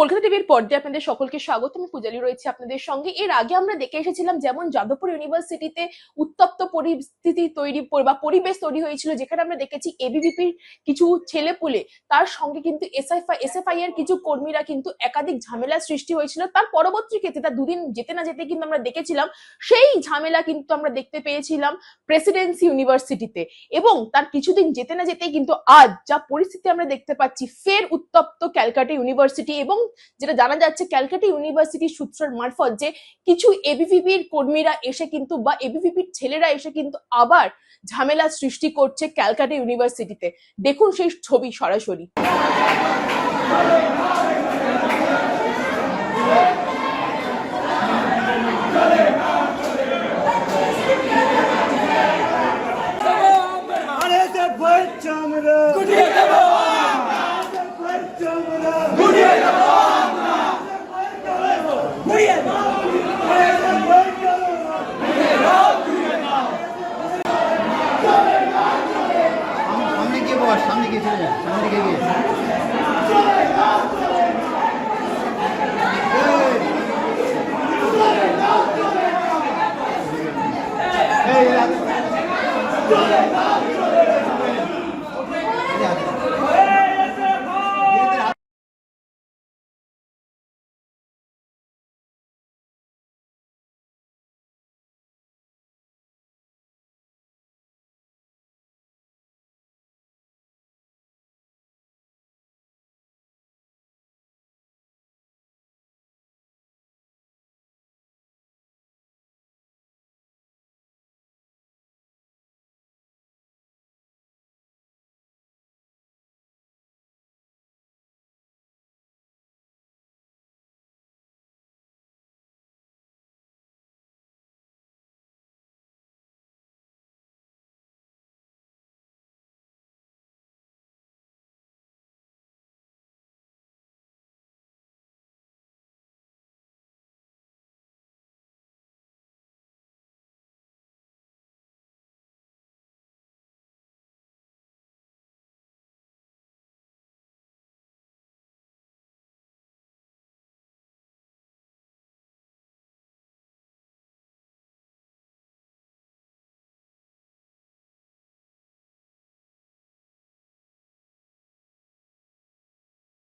কলকাতা টিভির পর্দায় আপনাদের সকলকে স্বাগত। আমি পূজালি রয়েছে আপনাদের সঙ্গে। এর আগে আমরা দেখে এসেছিলাম যেমন যাদবপুর ইউনিভার্সিটিতে উত্তপ্ত পরিস্থিতি তৈরি বা পরিবেশ তৈরি হয়েছিল, যেখানে আমরা দেখেছি এবিভিপির কিছু ছেলেপুলে তার সঙ্গে কিন্তু এসএফআই এর কিছু কর্মীরা কিন্তু একাধিক ঝামেলার সৃষ্টি হয়েছিল। তার পরবর্তী ক্ষেত্রে তার দুদিন যেতে না যেতে কিন্তু আমরা দেখেছিলাম সেই ঝামেলা কিন্তু আমরা দেখতে পেয়েছিলাম প্রেসিডেন্সি ইউনিভার্সিটিতে, এবং তার কিছুদিন যেতে না যেতেই কিন্তু আজ যা পরিস্থিতি আমরা দেখতে পাচ্ছি ফের উত্তপ্ত ক্যালকাটা ইউনিভার্সিটি। এবং যেটা জানা যাচ্ছে ক্যালকাটা ইউনিভার্সিটির সূত্রের মারফত যে কিছু এবিভিপির কর্মীরা এসে কিন্তু বা এবিভিপির ছেলেরা এসে কিন্তু আবার ঝামেলা সৃষ্টি করছে ক্যালকাটা ইউনিভার্সিটিতে। দেখুন সেই ছবি সরাসরি।